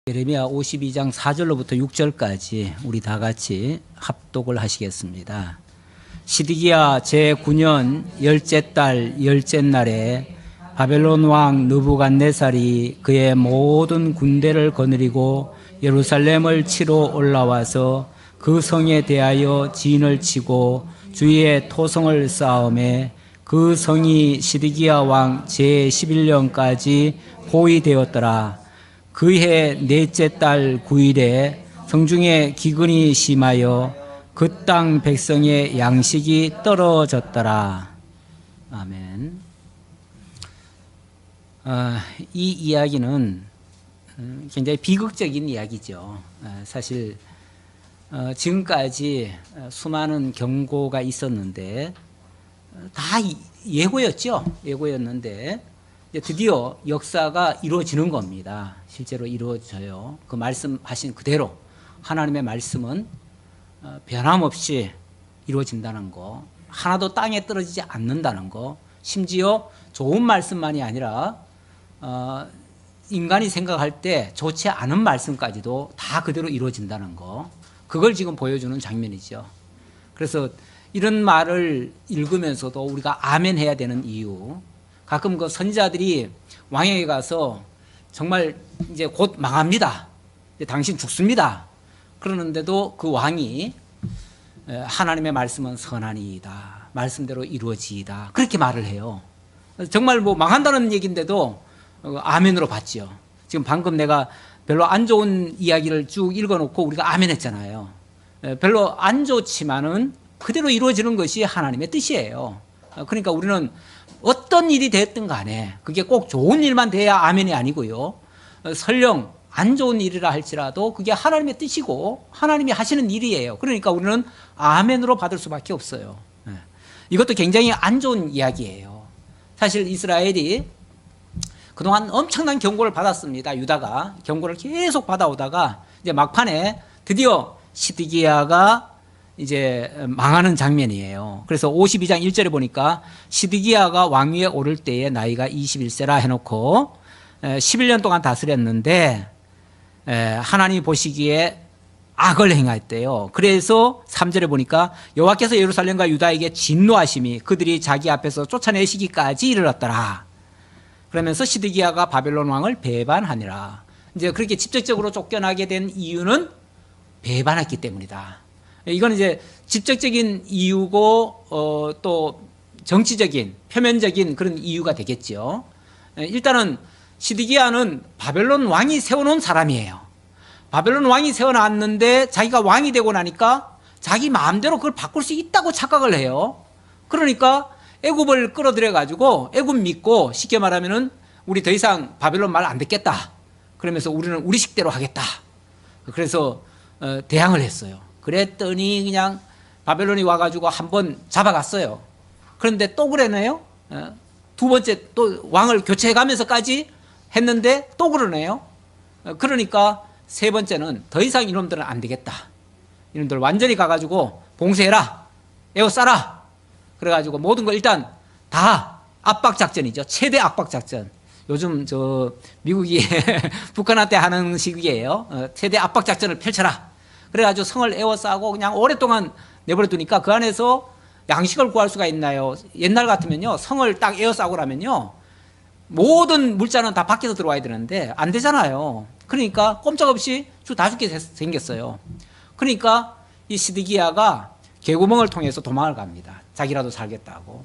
예레미야 52장 4절로부터 6절까지 우리 다 같이 합독을 하시겠습니다. 시드기야 제9년 열째 달 열째 날에 바벨론 왕 느부갓네살이 그의 모든 군대를 거느리고 예루살렘을 치러 올라와서 그 성에 대하여 진을 치고 주위에 토성을 쌓음에 그 성이 시드기야 왕 제11년까지 포위되었더라. 그해 넷째 달 9일에 성중에 기근이 심하여 그 땅 백성의 양식이 떨어졌더라. 아멘. 이 이야기는 굉장히 비극적인 이야기죠. 사실 지금까지 수많은 경고가 있었는데 다 예고였죠. 예고였는데 드디어 역사가 이루어지는 겁니다. 실제로 이루어져요. 그 말씀하신 그대로 하나님의 말씀은 변함없이 이루어진다는 거, 하나도 땅에 떨어지지 않는다는 거, 심지어 좋은 말씀만이 아니라 인간이 생각할 때 좋지 않은 말씀까지도 다 그대로 이루어진다는 거, 그걸 지금 보여주는 장면이죠. 그래서 이런 말을 읽으면서도 우리가 아멘 해야 되는 이유, 가끔 그 선지자들이 왕에게 가서 정말 이제 곧 망합니다. 이제 당신 죽습니다. 그러는데도 그 왕이 하나님의 말씀은 선하니이다. 말씀대로 이루어지이다. 그렇게 말을 해요. 정말 뭐 망한다는 얘기인데도 아멘으로 받죠. 지금 방금 내가 별로 안 좋은 이야기를 쭉 읽어놓고 우리가 아멘 했잖아요. 별로 안 좋지만은 그대로 이루어지는 것이 하나님의 뜻이에요. 그러니까 우리는 어떤 일이 됐든 간에 그게 꼭 좋은 일만 돼야 아멘이 아니고요. 설령 안 좋은 일이라 할지라도 그게 하나님의 뜻이고 하나님이 하시는 일이에요. 그러니까 우리는 아멘으로 받을 수밖에 없어요. 이것도 굉장히 안 좋은 이야기예요. 사실 이스라엘이 그동안 엄청난 경고를 받았습니다. 유다가 경고를 계속 받아오다가 이제 막판에 드디어 시드기야가 이제 망하는 장면이에요. 그래서 52장 1절에 보니까 시드기야가 왕위에 오를 때에 나이가 21세라 해놓고 11년 동안 다스렸는데 하나님이 보시기에 악을 행했대요. 그래서 3절에 보니까 여호와께서 예루살렘과 유다에게 진노하심이 그들이 자기 앞에서 쫓아내시기까지 이르렀더라. 그러면서 시드기야가 바벨론 왕을 배반하니라. 이제 그렇게 직접적으로 쫓겨나게 된 이유는 배반했기 때문이다. 이건 이제 직접적인 이유고 또 정치적인 표면적인 그런 이유가 되겠죠. 일단은 시드기야는 바벨론 왕이 세워놓은 사람이에요. 바벨론 왕이 세워놨는데 자기가 왕이 되고 나니까 자기 마음대로 그걸 바꿀 수 있다고 착각을 해요. 그러니까 애굽을 끌어들여 가지고 애굽 믿고 쉽게 말하면은 우리 더 이상 바벨론 말 안 듣겠다. 그러면서 우리는 우리 식대로 하겠다. 그래서 대항을 했어요. 그랬더니 그냥 바벨론이 와가지고 한번 잡아갔어요. 그런데 또 그러네요. 두 번째 또 왕을 교체해가면서까지 했는데 또 그러네요. 그러니까 세 번째는 더 이상 이놈들은 안 되겠다. 이놈들 완전히 가가지고 봉쇄해라. 에워싸라. 그래가지고 모든 걸 일단 다 압박작전이죠. 최대 압박작전. 요즘 저 미국이 북한한테 하는 식이에요. 최대 압박작전을 펼쳐라. 그래가지고 성을 에워싸고 그냥 오랫동안 내버려두니까 그 안에서 양식을 구할 수가 있나요? 옛날 같으면요, 성을 딱 에워싸고 나면요, 모든 물자는 다 밖에서 들어와야 되는데 안 되잖아요. 그러니까 꼼짝없이 다 죽게 생겼어요. 그러니까 이 시드기야가 개구멍을 통해서 도망을 갑니다. 자기라도 살겠다고.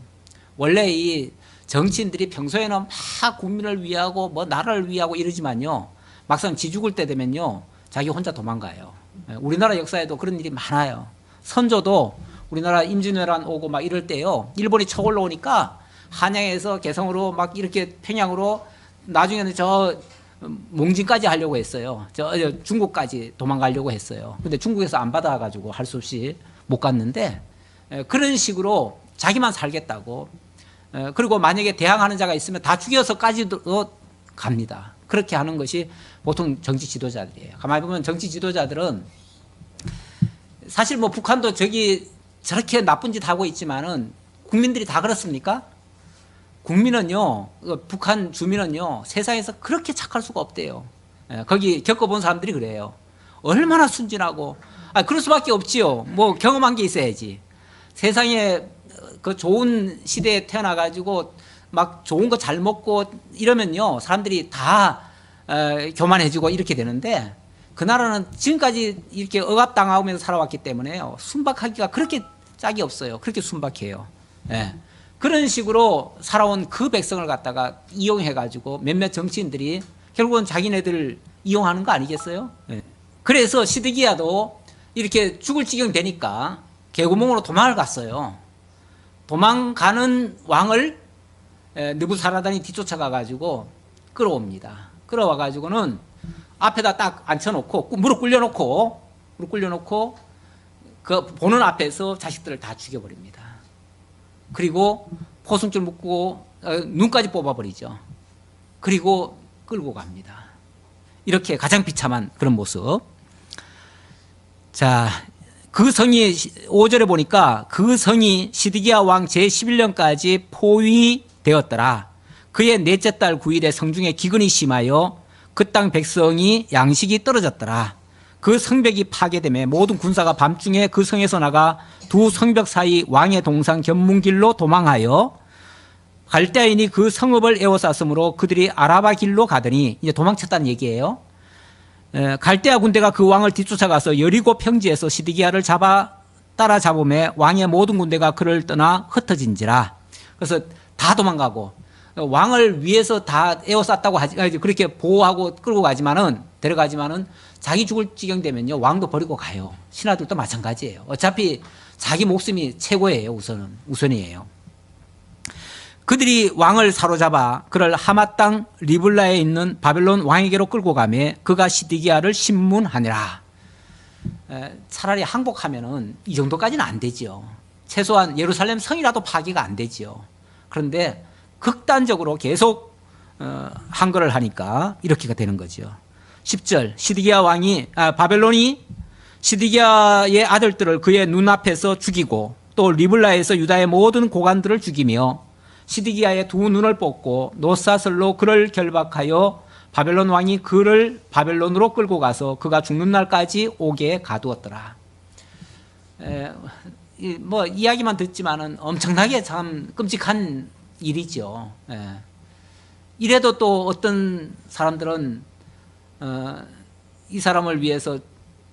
원래 이 정치인들이 평소에는 막 국민을 위하고 뭐 나라를 위하고 이러지만요, 막상 지 죽을 때 되면요, 자기 혼자 도망가요. 우리나라 역사에도 그런 일이 많아요. 선조도 우리나라 임진왜란 오고 막 이럴 때요, 일본이 쳐 올라오니까 한양에서 개성으로 막 이렇게 평양으로 나중에는 저 몽진까지 하려고 했어요. 저 중국까지 도망가려고 했어요. 근데 중국에서 안 받아가지고 할 수 없이 못 갔는데 그런 식으로 자기만 살겠다고. 그리고 만약에 대항하는 자가 있으면 다 죽여서까지도 갑니다. 그렇게 하는 것이 보통 정치 지도자들이에요. 가만히 보면 정치 지도자들은 사실 뭐 북한도 저렇게 나쁜 짓 하고 있지만은 국민들이 다 그렇습니까? 국민은요, 북한 주민은요, 세상에서 그렇게 착할 수가 없대요. 거기 겪어본 사람들이 그래요. 얼마나 순진하고. 그럴 수밖에 없지요. 뭐 경험한 게 있어야지. 세상에 그 좋은 시대에 태어나가지고 막 좋은 거 잘 먹고 이러면요, 사람들이 다 교만해지고 이렇게 되는데, 그 나라는 지금까지 이렇게 억압당하면서 살아왔기 때문에요, 순박하기가 그렇게 짝이 없어요. 그렇게 순박해요. 예. 그런 식으로 살아온 그 백성을 갖다가 이용해가지고 몇몇 정치인들이 결국은 자기네들 이용하는 거 아니겠어요? 예. 그래서 시드기야도 이렇게 죽을 지경 되니까 개구멍으로 도망을 갔어요. 도망가는 왕을 느부사라단이 뒤쫓아가가지고 끌어옵니다. 끌어와가지고는 앞에다 딱 앉혀놓고 무릎 꿇려놓고 그 보는 앞에서 자식들을 다 죽여버립니다. 그리고 포승줄 묶고 눈까지 뽑아버리죠. 그리고 끌고 갑니다. 이렇게 가장 비참한 그런 모습. 자, 그 성이 5절에 보니까 그 성이 시드기야 왕 제11년까지 포위되었더라. 그의 넷째 달 9일에 성중에 기근이 심하여 그 땅 백성이 양식이 떨어졌더라. 그 성벽이 파괴되며 모든 군사가 밤중에 그 성에서 나가 두 성벽 사이 왕의 동상 견문길로 도망하여 갈대아인이 그 성읍을 에워쌌으므로 그들이 아라바 길로 가더니, 이제 도망쳤다는 얘기예요. 갈대아 군대가 그 왕을 뒤쫓아가서 여리고 평지에서 시드기야를 따라잡음에 왕의 모든 군대가 그를 떠나 흩어진지라. 그래서 다 도망가고, 왕을 위해서 다 에워쌌다고 하지, 그렇게 보호하고 끌고 데려가지만은 자기 죽을 지경 되면요, 왕도 버리고 가요. 신하들도 마찬가지예요. 어차피 자기 목숨이 최고예요. 우선이에요. 그들이 왕을 사로잡아 그를 하맛 땅 리블라에 있는 바벨론 왕에게로 끌고 가매 그가 시드기야를 신문하니라. 차라리 항복하면은 이 정도까지는 안 되죠. 최소한 예루살렘 성이라도 파괴가 안 되죠. 그런데 극단적으로 계속 항거를 하니까 이렇게가 되는 거죠. 10절, 바벨론이 시드기야의 아들들을 그의 눈앞에서 죽이고 또 리블라에서 유다의 모든 고관들을 죽이며 시드기야의 두 눈을 뽑고 노사슬로 그를 결박하여 바벨론 왕이 그를 바벨론으로 끌고 가서 그가 죽는 날까지 오게 가두었더라. 뭐 이야기만 듣지만은 엄청나게 참 끔찍한 일이죠. 이래도 또 어떤 사람들은 이 사람을 위해서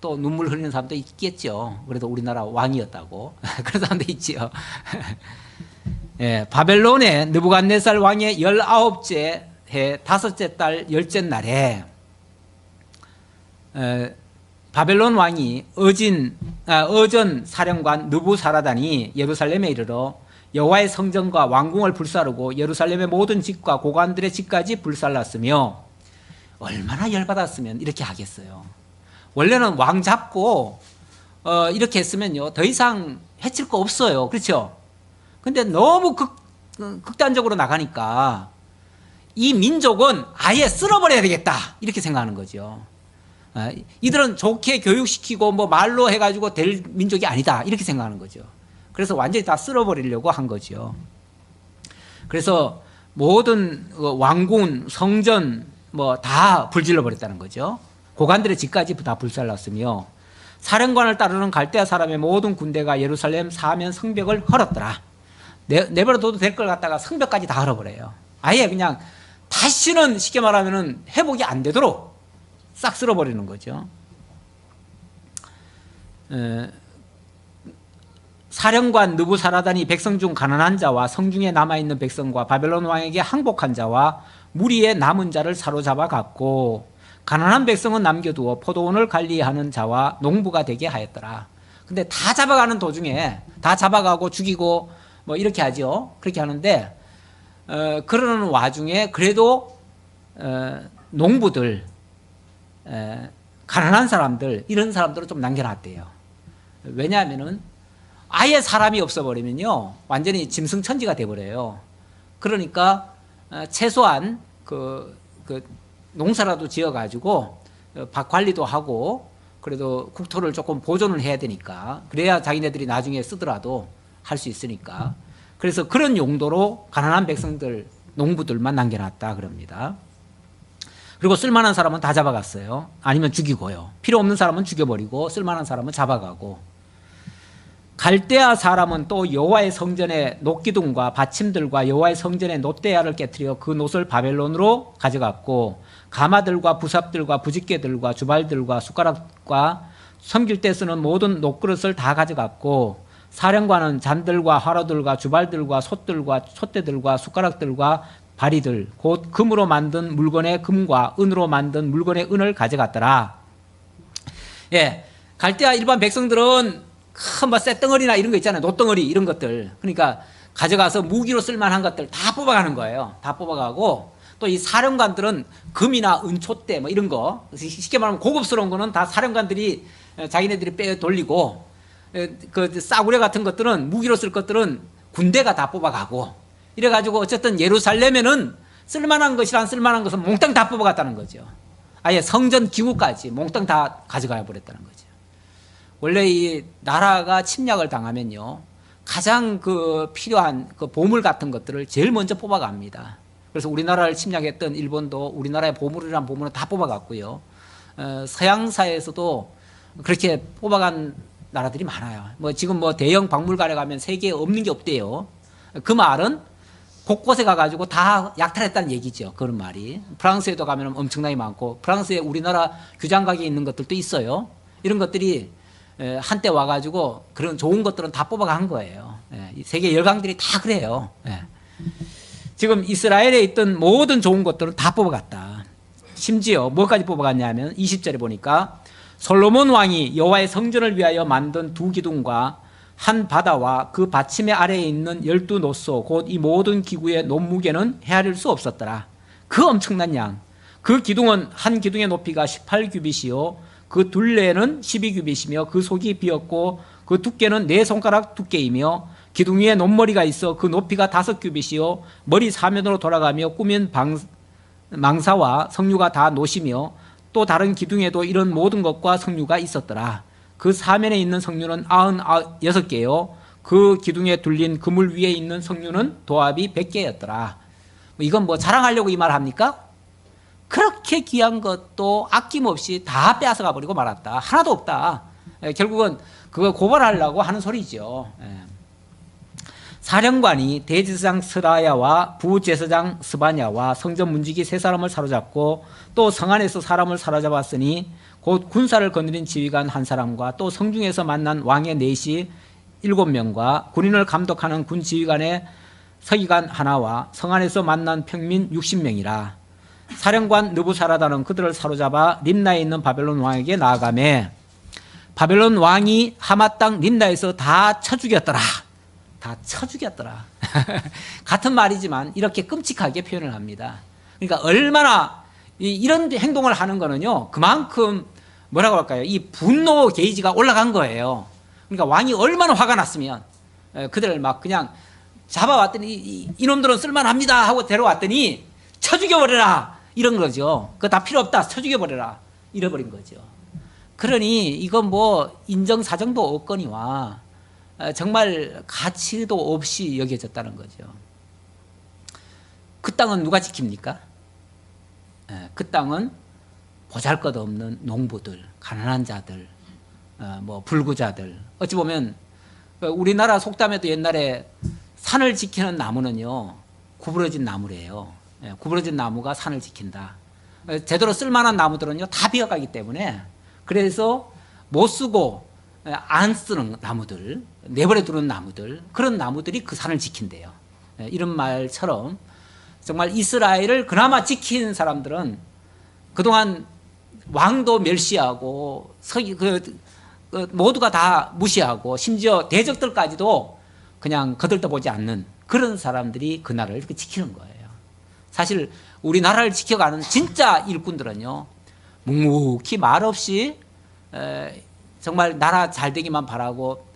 또 눈물 흘리는 사람도 있겠죠. 그래도 우리나라 왕이었다고 그런 사람도 있지요. 바벨론의 느부갓네살 왕의 19째 해 5째 달 10째 날에 바벨론 왕이 어전 사령관 느부사라단이 예루살렘에 이르러 여호와의 성전과 왕궁을 불사르고 예루살렘의 모든 집과 고관들의 집까지 불살랐으며, 얼마나 열받았으면 이렇게 하겠어요. 원래는 왕 잡고 이렇게 했으면요, 더 이상 해칠 거 없어요. 그렇죠? 근데 너무 극단적으로 나가니까 이 민족은 아예 쓸어버려야 되겠다, 이렇게 생각하는 거죠. 이들은 좋게 교육시키고 뭐 말로 해가지고 될 민족이 아니다, 이렇게 생각하는 거죠. 그래서 완전히 다 쓸어버리려고 한 거죠. 그래서 모든 왕궁, 성전 뭐 다 불질러 버렸다는 거죠. 고관들의 집까지 다 불살랐으며 사령관을 따르는 갈대아 사람의 모든 군대가 예루살렘 사면 성벽을 헐었더라. 내버려둬도 될 걸 갖다가 성벽까지 다 헐어버려요. 아예 그냥 다시는 쉽게 말하면은 회복이 안 되도록 싹 쓸어버리는 거죠. 사령관 느부사라단이 백성 중 가난한 자와 성중에 남아있는 백성과 바벨론 왕에게 항복한 자와 무리의 남은 자를 사로잡아 갔고, 가난한 백성은 남겨두어 포도원을 관리하는 자와 농부가 되게 하였더라. 근데 다 잡아가는 도중에 다 잡아가고 죽이고 뭐 이렇게 하죠. 그렇게 하는데 그러는 와중에 그래도 농부들, 가난한 사람들, 이런 사람들을 좀 남겨놨대요. 왜냐하면은 아예 사람이 없어버리면요, 완전히 짐승천지가 돼버려요. 그러니까 최소한 그 농사라도 지어가지고 밭 관리도 하고 그래도 국토를 조금 보존을 해야 되니까, 그래야 자기네들이 나중에 쓰더라도 할 수 있으니까. 그래서 그런 용도로 가난한 백성들, 농부들만 남겨놨다 그럽니다. 그리고 쓸만한 사람은 다 잡아갔어요. 아니면 죽이고요. 필요 없는 사람은 죽여버리고 쓸만한 사람은 잡아가고. 갈대아 사람은 또 여호와의 성전의 놋기둥과 받침들과 여호와의 성전의 놋대야를 깨뜨려 그 놋을 바벨론으로 가져갔고 가마들과 부삽들과 부집개들과 주발들과 숟가락과 섬길 때 쓰는 모든 놋그릇을 다 가져갔고 사령관은 잔들과 화로들과 주발들과 솥들과 솥대들과 숟가락들과 바리들 곧 금으로 만든 물건의 금과 은으로 만든 물건의 은을 가져갔더라. 예, 갈대아 일반 백성들은 큰 뭐 쇳덩어리나 이런 거 있잖아요. 놋덩어리 이런 것들. 그러니까 가져가서 무기로 쓸만한 것들 다 뽑아가는 거예요. 다 뽑아가고 또 이 사령관들은 금이나 은촛대 뭐 이런 거 쉽게 말하면 고급스러운 거는 다 사령관들이 자기네들이 빼 돌리고 그 싸구려 같은 것들은 무기로 쓸 것들은 군대가 다 뽑아가고 이래가지고 어쨌든 예루살렘에는 쓸만한 것이랑 쓸만한 것은 몽땅 다 뽑아갔다는 거죠. 아예 성전 기구까지 몽땅 다 가져가 버렸다는 거죠. 원래 이 나라가 침략을 당하면요 가장 그 필요한 그 보물 같은 것들을 제일 먼저 뽑아갑니다. 그래서 우리나라를 침략했던 일본도 우리나라의 보물이란 보물은 다 뽑아갔고요. 서양사에서도 그렇게 뽑아간 나라들이 많아요. 뭐 지금 뭐 대형 박물관에 가면 세계에 없는 게 없대요. 그 말은 곳곳에 가가지고 다 약탈했다는 얘기죠. 그런 말이. 프랑스에도 가면 엄청나게 많고 프랑스에 우리나라 규장각에 있는 것들도 있어요. 이런 것들이 한때 와가지고 그런 좋은 것들은 다 뽑아간 거예요. 세계 열강들이 다 그래요. 지금 이스라엘에 있던 모든 좋은 것들은 다 뽑아갔다. 심지어 뭐까지 뽑아갔냐면 20절에 보니까 솔로몬 왕이 여호와의 성전을 위하여 만든 두 기둥과 한 바다와 그 받침의 아래에 있는 12노소 곧 이 모든 기구의 논무게는 헤아릴 수 없었더라. 그 엄청난 양. 그 기둥은 한 기둥의 높이가 18규빗이요 그 둘레는 12규빗이며 그 속이 비었고 그 두께는 4손가락 두께이며 기둥 위에 논머리가 있어 그 높이가 5규빗이요 머리 사면으로 돌아가며 꾸민 망사와 석류가 다 노시며 또 다른 기둥에도 이런 모든 것과 석류가 있었더라. 그 사면에 있는 석류는 96개요 그 기둥에 둘린 그물 위에 있는 석류는 도합이 100개였더라. 이건 뭐 자랑하려고 이 말 합니까? 그렇게 귀한 것도 아낌없이 다 빼앗아가 버리고 말았다. 하나도 없다. 결국은 그거 고발하려고 하는 소리죠. 사령관이 대제사장 스라야와 부제사장 스바냐와 성전 문지기 3사람을 사로잡고 또 성 안에서 사람을 사로잡았으니 곧 군사를 거느린 지휘관 1사람과 또 성중에서 만난 왕의 넷이 7명과 군인을 감독하는 군 지휘관의 서기관 하나와 성 안에서 만난 평민 60명이라. 사령관 느부사라다는 그들을 사로잡아 림나에 있는 바벨론 왕에게 나아가매 바벨론 왕이 하마 땅 림나에서 다 쳐 죽였더라. 다 쳐 죽였더라. 같은 말이지만 이렇게 끔찍하게 표현을 합니다. 그러니까 얼마나 이런 행동을 하는 거는요 그만큼 뭐라고 할까요? 이 분노 게이지가 올라간 거예요. 그러니까 왕이 얼마나 화가 났으면 그들을 막 그냥 잡아왔더니 이놈들은 쓸만합니다 하고 데려왔더니 쳐 죽여버려라 이런 거죠. 그거 다 필요 없다 쳐 죽여버려라 이래버린 거죠. 그러니 이건 뭐 인정사정도 없거니와 정말 가치도 없이 여겨졌다는 거죠. 그 땅은 누가 지킵니까? 그 땅은 보잘것없는 농부들, 가난한 자들, 뭐 불구자들. 어찌 보면 우리나라 속담에도 옛날에 산을 지키는 나무는요 구부러진 나무래요. 구부러진 나무가 산을 지킨다. 제대로 쓸만한 나무들은요 다 비어가기 때문에 그래서 못 쓰고 안 쓰는 나무들, 내버려 두는 나무들, 그런 나무들이 그 산을 지킨대요. 이런 말처럼 정말 이스라엘을 그나마 지킨 사람들은 그동안 왕도 멸시하고 모두가 다 무시하고 심지어 대적들까지도 그냥 거들떠보지 않는 그런 사람들이 그 나라를 이렇게 지키는 거예요. 사실 우리나라를 지켜가는 진짜 일꾼들은요 묵묵히 말없이 정말 나라 잘 되기만 바라고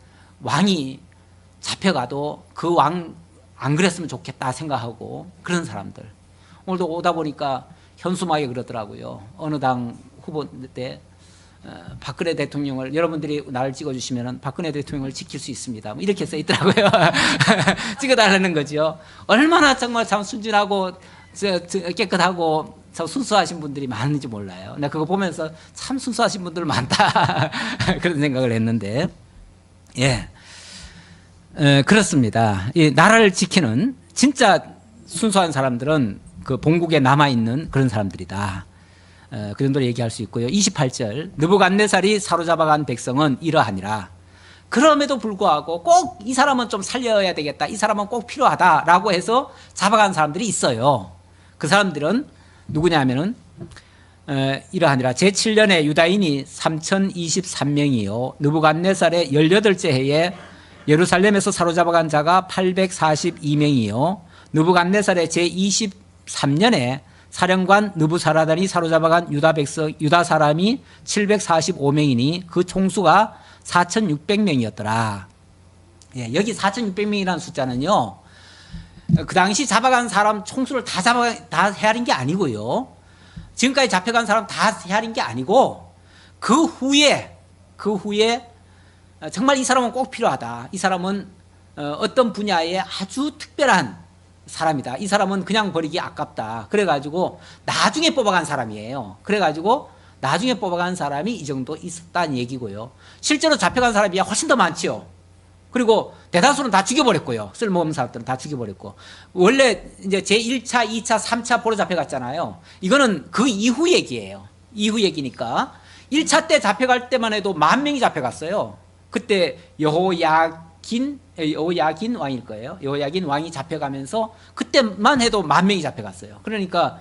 왕이 잡혀가도 그 왕 안 그랬으면 좋겠다 생각하고 그런 사람들. 오늘도 오다 보니까 현수막에 그러더라고요. 어느 당 후보 때 박근혜 대통령을 여러분들이 나를 찍어주시면 박근혜 대통령을 지킬 수 있습니다. 뭐 이렇게 써 있더라고요. 찍어달라는 거죠. 얼마나 정말 참 순진하고 깨끗하고 참 순수하신 분들이 많은지 몰라요. 내가 그거 보면서 참 순수하신 분들 많다 그런 생각을 했는데, 예, 그렇습니다. 이 나라를 지키는 진짜 순수한 사람들은 그 본국에 남아 있는 그런 사람들이다. 그 정도로 얘기할 수 있고요. 28절 느부갓네살이 사로잡아간 백성은 이러하니라. 그럼에도 불구하고 꼭 이 사람은 좀 살려야 되겠다, 이 사람은 꼭 필요하다라고 해서 잡아간 사람들이 있어요. 그 사람들은 누구냐면은 이러하니라. 제7년에 유다인이 3023명이요 느부갓네살의 18째 해에 예루살렘에서 사로잡아간 자가 842명이요 느부갓네살의 제23년에 사령관 느부사라단이 사로잡아간 유다 사람이 745명이니 그 총수가 4,600명이었더라. 예, 여기 4,600명이라는 숫자는요, 그 당시 잡아간 사람 총수를 다 헤아린 게 아니고요, 지금까지 잡혀간 사람 다 헤아린 게 아니고, 그 후에 정말 이 사람은 꼭 필요하다, 이 사람은 어떤 분야에 아주 특별한 사람이다, 이 사람은 그냥 버리기 아깝다, 그래가지고 나중에 뽑아간 사람이에요. 그래가지고 나중에 뽑아간 사람이 이 정도 있었다는 얘기고요. 실제로 잡혀간 사람이 훨씬 더 많지요. 그리고 대다수는 다 죽여버렸고요. 쓸모없는 사람들은 다 죽여버렸고. 원래 이제 제1차, 2차, 3차 포로 잡혀갔잖아요. 이거는 그 이후 얘기예요. 이후 얘기니까. 1차 때 잡혀갈 때만 해도 10,000명이 잡혀갔어요. 그때 여호야긴 왕일 거예요. 여호야긴 왕이 잡혀가면서 그때만 해도 10,000명이 잡혀갔어요. 그러니까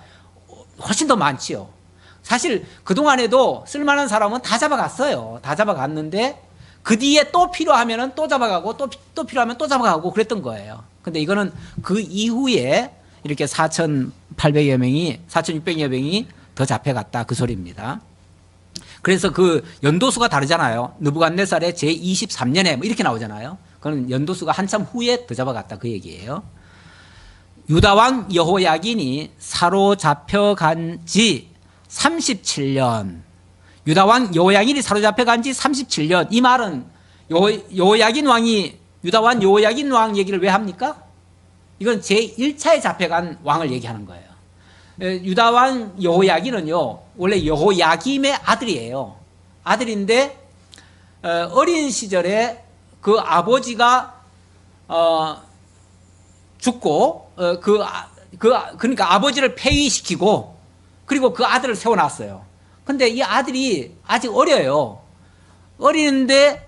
훨씬 더 많지요. 사실 그동안에도 쓸만한 사람은 다 잡아갔어요. 다 잡아갔는데 그 뒤에 또 필요하면 또 잡아가고 또 필요하면 또 잡아가고 그랬던 거예요. 근데 이거는 그 이후에 이렇게 4,800여 명이 4,600여 명이 더 잡혀갔다 그 소리입니다. 그래서 그 연도수가 다르잖아요. 느부갓네살의 제23년에 뭐 이렇게 나오잖아요. 그건 연도수가 한참 후에 더 잡아갔다 그 얘기예요. 유다왕 여호야긴이 사로잡혀간 지 37년. 유다왕 여호야긴이 사로잡혀간 지 37년. 이 말은 여호야긴 왕이 유다왕 여호야긴 왕 얘기를 왜 합니까? 이건 제1차에 잡혀간 왕을 얘기하는 거예요. 유다왕 여호야긴은요 원래 여호야김의 아들이에요. 아들인데 어린 시절에 그 아버지가 죽고 그러니까 아버지를 폐위시키고 그리고 그 아들을 세워놨어요. 근데 이 아들이 아직 어려요. 어리는데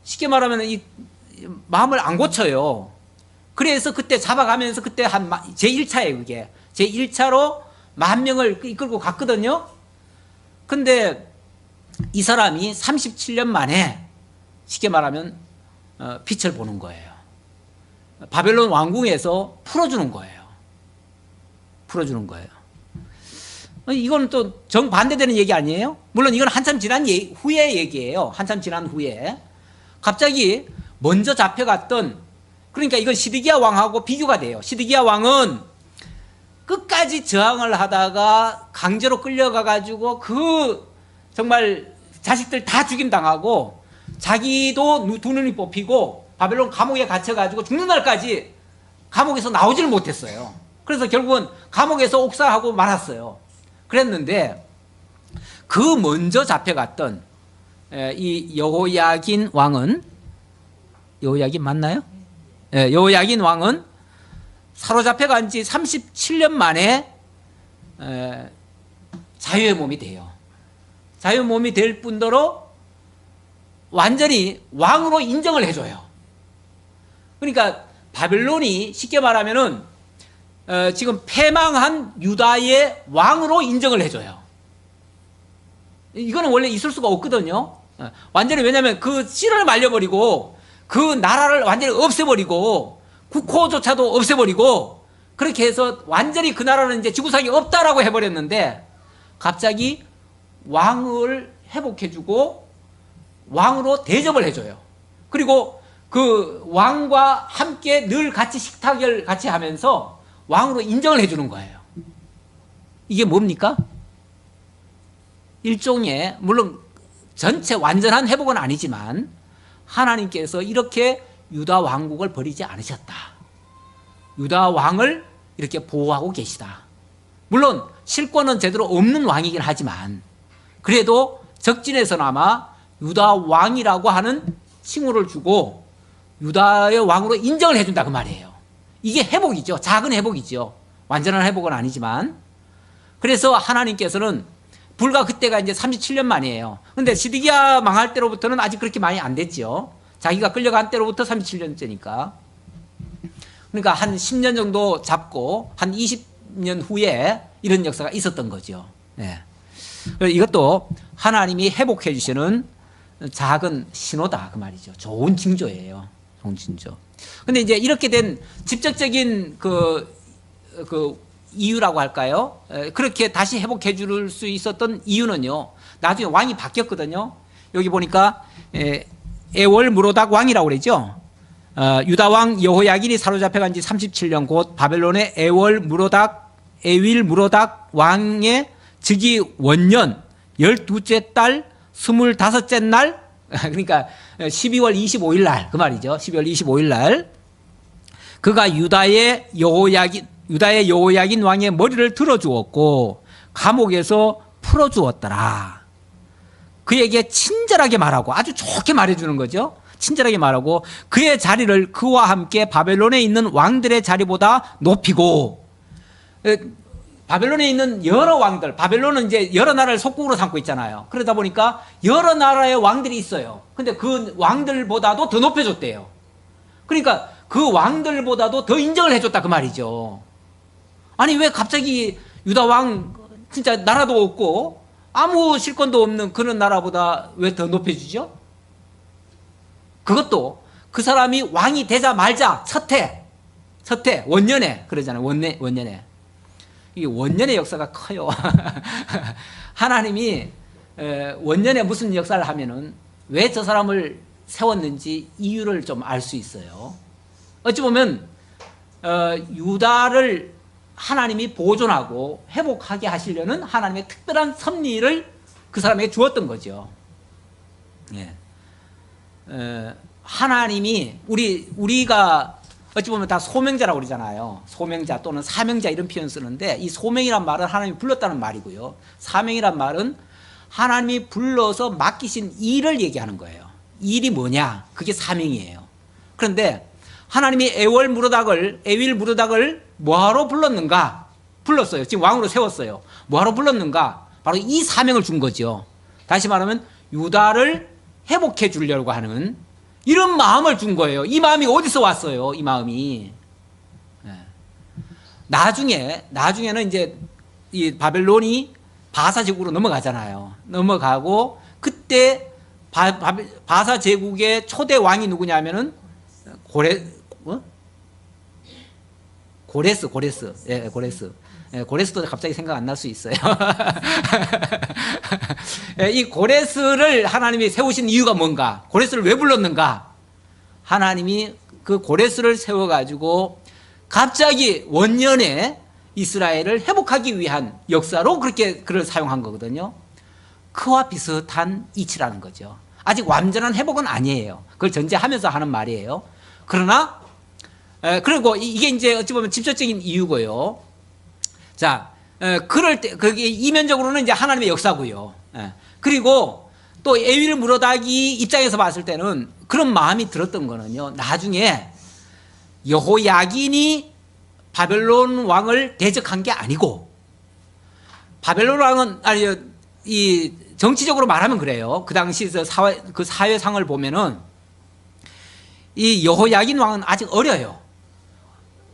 쉽게 말하면 이 마음을 안 고쳐요. 그래서 그때 잡아가면서 그때 한 제1차예요. 그게 제1차로 10,000명을 이끌고 갔거든요. 근데 이 사람이 37년 만에 쉽게 말하면 빛을 보는 거예요. 바벨론 왕궁에서 풀어주는 거예요. 풀어주는 거예요. 이건 또 정반대되는 얘기 아니에요? 물론 이건 한참 지난 후의 얘기예요. 한참 지난 후에 갑자기 먼저 잡혀갔던, 그러니까 이건 시드기야 왕하고 비교가 돼요. 시드기야 왕은 끝까지 저항을 하다가 강제로 끌려가가지고 그 정말 자식들 다 죽임당하고 자기도 두 눈이 뽑히고 바벨론 감옥에 갇혀가지고 죽는 날까지 감옥에서 나오지를 못했어요. 그래서 결국은 감옥에서 옥사하고 말았어요. 그랬는데 그 먼저 잡혀갔던 이 여호야긴 왕은, 여호야긴 맞나요? 여호야긴 왕은 사로잡혀간 지 37년 만에 자유의 몸이 돼요. 자유의 몸이 될 뿐더러 완전히 왕으로 인정을 해줘요. 그러니까 바벨론이 쉽게 말하면은 지금 패망한 유다의 왕으로 인정을 해줘요. 이거는 원래 있을 수가 없거든요. 완전히, 왜냐하면 그 씨를 말려버리고 그 나라를 완전히 없애버리고 국호조차도 없애버리고 그렇게 해서 완전히 그 나라는 이제 지구상에 없다라고 해버렸는데 갑자기 왕을 회복해주고 왕으로 대접을 해줘요. 그리고 그 왕과 함께 늘 같이 식탁을 같이 하면서 왕으로 인정을 해주는 거예요. 이게 뭡니까? 일종의, 물론 전체 완전한 회복은 아니지만 하나님께서 이렇게 유다 왕국을 버리지 않으셨다. 유다 왕을 이렇게 보호하고 계시다. 물론 실권은 제대로 없는 왕이긴 하지만 그래도 적진에서나마 유다 왕이라고 하는 칭호를 주고 유다의 왕으로 인정을 해준다 그 말이에요. 이게 회복이죠. 작은 회복이죠. 완전한 회복은 아니지만. 그래서 하나님께서는 불과 그때가 이제 37년 만이에요. 근데 시드기야 망할 때로부터는 아직 그렇게 많이 안 됐죠. 자기가 끌려간 때로부터 37년째니까. 그러니까 한 10년 정도 잡고 한 20년 후에 이런 역사가 있었던 거죠. 네. 이것도 하나님이 회복해 주시는 작은 신호다 그 말이죠. 좋은 징조예요. 좋은 징조. 근데 이제 이렇게 된 직접적인 그 이유라고 할까요? 그렇게 다시 회복해 줄 수 있었던 이유는요. 나중에 왕이 바뀌었거든요. 여기 보니까 에월 무로닥 왕이라고 그러죠. 유다 왕 여호야긴이 사로잡혀간 지 37년 곧 바벨론의 에윌 무로닥 왕의 즉위 원년 12째 달 25째 날 그러니까 12월 25일 날 그 말이죠. 12월 25일 날 그가 유다의 여호야긴 왕의 머리를 들어주었고 감옥에서 풀어주었더라. 그에게 친절하게 말하고 아주 좋게 말해주는 거죠. 친절하게 말하고 그의 자리를 그와 함께 바벨론에 있는 왕들의 자리보다 높이고 바벨론에 있는 여러 왕들, 바벨론은 이제 여러 나라를 속국으로 삼고 있잖아요. 그러다 보니까 여러 나라의 왕들이 있어요. 근데 그 왕들보다도 더 높여줬대요. 그러니까 그 왕들보다도 더 인정을 해줬다 그 말이죠. 아니 왜 갑자기 유다 왕 진짜 나라도 없고 아무 실권도 없는 그런 나라보다 왜 더 높여주죠? 그것도 그 사람이 왕이 되자 말자 첫해 원년에 그러잖아요. 원년에 이 원년의 역사가 커요. 하나님이 원년에 무슨 역사를 하면은 왜 저 사람을 세웠는지 이유를 좀 알 수 있어요. 어찌 보면 유다를 하나님이 보존하고 회복하게 하시려는 하나님의 특별한 섭리를 그 사람에게 주었던 거죠. 예. 하나님이 우리가 어찌 보면 다 소명자라고 그러잖아요. 소명자 또는 사명자 이런 표현 쓰는데 이 소명이란 말은 하나님이 불렀다는 말이고요. 사명이란 말은 하나님이 불러서 맡기신 일을 얘기하는 거예요. 일이 뭐냐? 그게 사명이에요. 그런데 하나님이 에윌 무로닥을 뭐하러 불렀는가? 불렀어요. 지금 왕으로 세웠어요. 뭐하러 불렀는가? 바로 이 사명을 준 거죠. 다시 말하면 유다를 회복해 주려고 하는 이런 마음을 준 거예요. 이 마음이 어디서 왔어요? 이 마음이. 나중에는 이제 이 바벨론이 바사 제국으로 넘어가잖아요. 넘어가고 그때 바사 제국의 초대 왕이 누구냐면은 고레스. 예, 고레스. 예, 고레스도 갑자기 생각 안 날 수 있어요. 이 고레스를 하나님이 세우신 이유가 뭔가? 고레스를 왜 불렀는가? 하나님이 그 고레스를 세워가지고 갑자기 원년에 이스라엘을 회복하기 위한 역사로 그렇게 그를 사용한 거거든요. 그와 비슷한 이치라는 거죠. 아직 완전한 회복은 아니에요. 그걸 전제하면서 하는 말이에요. 그러나 그리고 이게 이제 어찌 보면 직접적인 이유고요. 자, 그럴 때 그게 이면적으로는 이제 하나님의 역사고요. 그리고 또 에윌 무로닥이 입장에서 봤을 때는 그런 마음이 들었던 거는요. 나중에 여호야긴이 바벨론 왕을 대적한 게 아니고 바벨론 왕은 이 정치적으로 말하면 그래요. 그 당시 그 사회상을 보면은 이 여호야긴 왕은 아직 어려요.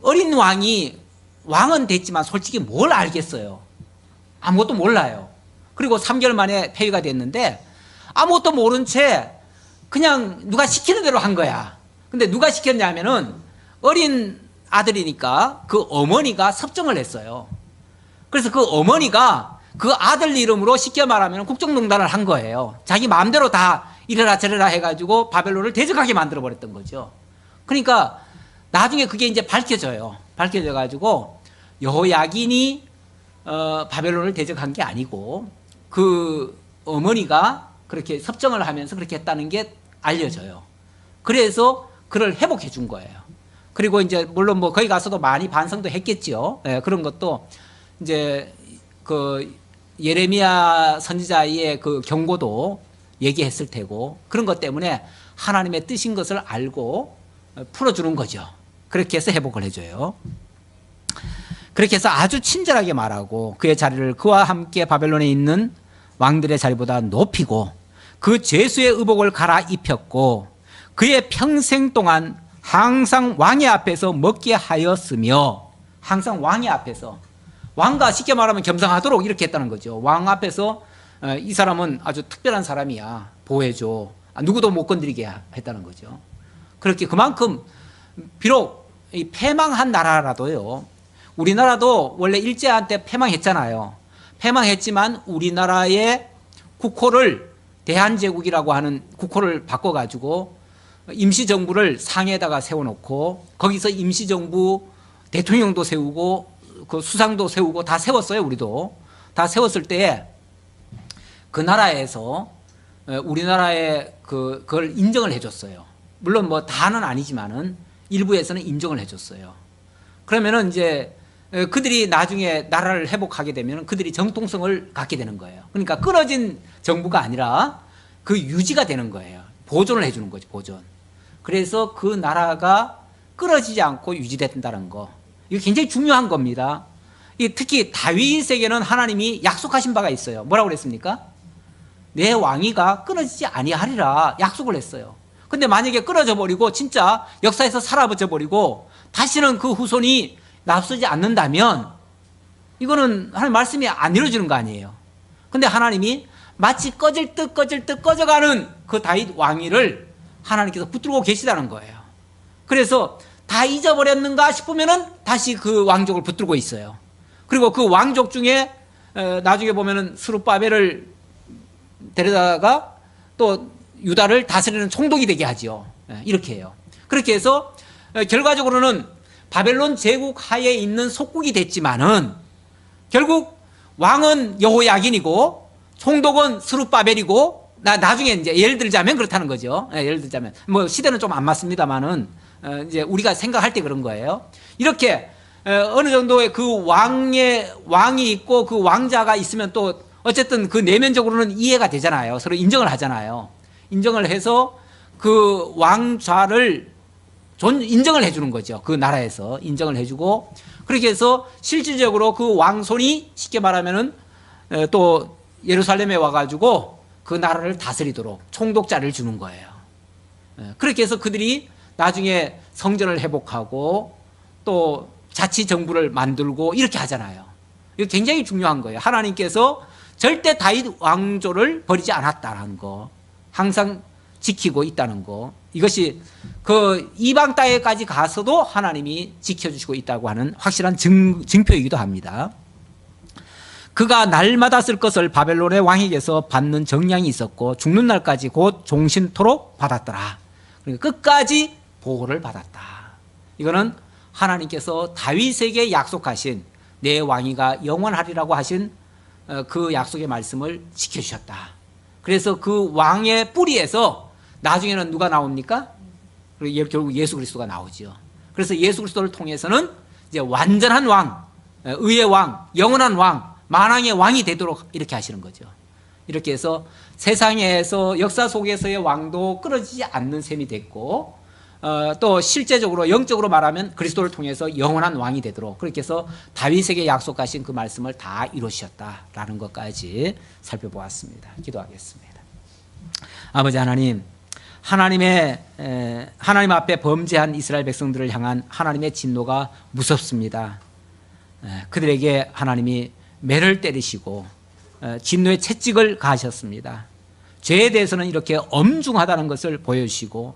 어린 왕은 됐지만 솔직히 뭘 알겠어요. 아무것도 몰라요. 그리고 3개월 만에 폐위가 됐는데 아무것도 모른 채 그냥 누가 시키는 대로 한 거야. 근데 누가 시켰냐면은 어린 아들이니까 그 어머니가 섭정을 했어요. 그래서 그 어머니가 그 아들 이름으로 쉽게 말하면 국정농단을 한 거예요. 자기 마음대로 다 이래라 저래라 해가지고 바벨론을 대적하게 만들어 버렸던 거죠. 그러니까 나중에 그게 이제 밝혀져요. 밝혀져가지고 여호야긴이 바벨론을 대적한 게 아니고 그 어머니가 그렇게 섭정을 하면서 그렇게 했다는 게 알려져요. 그래서 그를 회복해 준 거예요. 그리고 이제 물론 뭐 거기 가서도 많이 반성도 했겠죠. 예, 그런 것도 이제 그 예레미야 선지자의 그 경고도 얘기했을 테고, 그런 것 때문에 하나님의 뜻인 것을 알고 풀어주는 거죠. 그렇게 해서 회복을 해줘요. 그렇게 해서 아주 친절하게 말하고 그의 자리를 그와 함께 바벨론에 있는 왕들의 자리보다 높이고 그 죄수의 의복을 갈아입혔고 그의 평생 동안 항상 왕의 앞에서 먹게 하였으며, 항상 왕의 앞에서, 왕과 쉽게 말하면 겸상하도록 이렇게 했다는 거죠. 왕 앞에서 이 사람은 아주 특별한 사람이야, 보호해줘, 누구도 못 건드리게 했다는 거죠. 그렇게 그만큼 비록 이 패망한 나라라도요, 우리나라도 원래 일제한 때 패망했잖아요. 패망했지만 우리나라의 국호를 대한제국이라고 하는 국호를 바꿔가지고 임시정부를 상에다가 세워놓고 거기서 임시정부 대통령도 세우고 그 수상도 세우고 다 세웠어요. 우리도 다 세웠을 때에 그 나라에서 우리나라에 그걸 인정을 해줬어요. 물론 뭐 다는 아니지만은 일부에서는 인정을 해줬어요. 그러면은 이제 그들이 나중에 나라를 회복하게 되면 그들이 정통성을 갖게 되는 거예요. 그러니까 끊어진 정부가 아니라 그 유지가 되는 거예요. 보존을 해주는 거죠, 보존. 그래서 그 나라가 끊어지지 않고 유지된다는 거, 이거 굉장히 중요한 겁니다. 특히 다윗에게는 하나님이 약속하신 바가 있어요. 뭐라고 그랬습니까? 내 왕위가 끊어지지 아니하리라 약속을 했어요. 근데 만약에 끊어져 버리고 진짜 역사에서 사라져 버리고 다시는 그 후손이 나서지 않는다면 이거는 하나님 말씀이 안 이루어지는 거 아니에요. 근데 하나님이 마치 꺼질 듯 꺼져가는 그 다윗 왕위를 하나님께서 붙들고 계시다는 거예요. 그래서 다 잊어버렸는가 싶으면은 다시 그 왕족을 붙들고 있어요. 그리고 그 왕족 중에 나중에 보면은 스룹바벨을 데려다가 또 유다를 다스리는 총독이 되게 하죠. 이렇게 해요. 그렇게 해서 결과적으로는 바벨론 제국 하에 있는 속국이 됐지만은 결국 왕은 여호야긴이고 총독은 스룹바벨이고, 나중에 이제 예를 들자면 그렇다는 거죠. 예를 들자면 뭐 시대는 좀 안 맞습니다만은 이제 우리가 생각할 때 그런 거예요. 이렇게 어느 정도의 그 왕이 있고 그 왕자가 있으면 또 어쨌든 그 내면적으로는 이해가 되잖아요. 서로 인정을 하잖아요. 인정을 해서 그 왕좌를 인정을 해주는 거죠. 그 나라에서 인정을 해주고, 그렇게 해서 실질적으로 그 왕손이 쉽게 말하면은 또 예루살렘에 와가지고 그 나라를 다스리도록 총독자를 주는 거예요. 그렇게 해서 그들이 나중에 성전을 회복하고 또 자치정부를 만들고 이렇게 하잖아요. 이거 굉장히 중요한 거예요. 하나님께서 절대 다윗 왕조를 버리지 않았다는 거, 항상 지키고 있다는 거, 이것이 그 이방 땅에까지 가서도 하나님이 지켜주시고 있다고 하는 확실한 증표이기도 합니다. 그가 날마다 쓸 것을 바벨론의 왕에게서 받는 정량이 있었고 죽는 날까지 곧 종신토록 받았더라. 그러니까 끝까지 보호를 받았다. 이거는 하나님께서 다윗에게 약속하신 내 왕위가 영원하리라고 하신 그 약속의 말씀을 지켜주셨다. 그래서 그 왕의 뿌리에서 나중에는 누가 나옵니까? 결국 예수 그리스도가 나오죠. 그래서 예수 그리스도를 통해서는 이제 완전한 왕, 의의 왕, 영원한 왕, 만왕의 왕이 되도록 이렇게 하시는 거죠. 이렇게 해서 세상에서 역사 속에서의 왕도 끊어지지 않는 셈이 됐고, 또 실제적으로 영적으로 말하면 그리스도를 통해서 영원한 왕이 되도록 그렇게 해서 다윗에게 약속하신 그 말씀을 다 이루셨다라는 것까지 살펴보았습니다. 기도하겠습니다. 아버지 하나님, 하나님 앞에 범죄한 이스라엘 백성들을 향한 하나님의 진노가 무섭습니다. 그들에게 하나님이 매를 때리시고 진노의 채찍을 가하셨습니다. 죄에 대해서는 이렇게 엄중하다는 것을 보여주시고,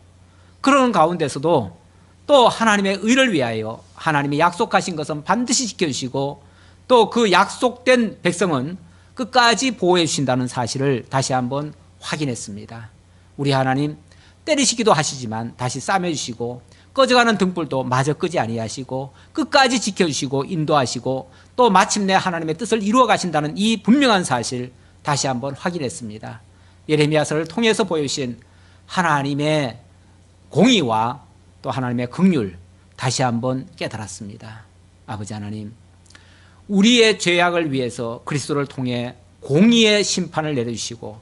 그런 가운데서도 또 하나님의 의를 위하여 하나님이 약속하신 것은 반드시 지켜주시고 또 그 약속된 백성은 끝까지 보호해 주신다는 사실을 다시 한번 확인했습니다. 우리 하나님, 때리시기도 하시지만 다시 싸매주시고 꺼져가는 등불도 마저 끄지 아니하시고 끝까지 지켜주시고 인도하시고 또 마침내 하나님의 뜻을 이루어 가신다는 이 분명한 사실 다시 한번 확인했습니다. 예레미야서를 통해서 보여주신 하나님의 공의와 또 하나님의 긍휼 다시 한번 깨달았습니다. 아버지 하나님, 우리의 죄악을 위해서 그리스도를 통해 공의의 심판을 내려주시고,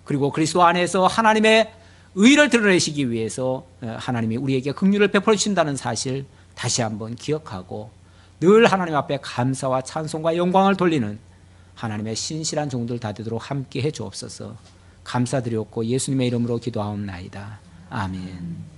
그리고 그리스도 안에서 하나님의 의를 드러내시기 위해서 하나님이 우리에게 긍휼을 베풀어 주신다는 사실 다시 한번 기억하고 늘 하나님 앞에 감사와 찬송과 영광을 돌리는 하나님의 신실한 종들 다 되도록 함께 해 주옵소서. 감사드렸고 예수님의 이름으로 기도하옵나이다. 아멘.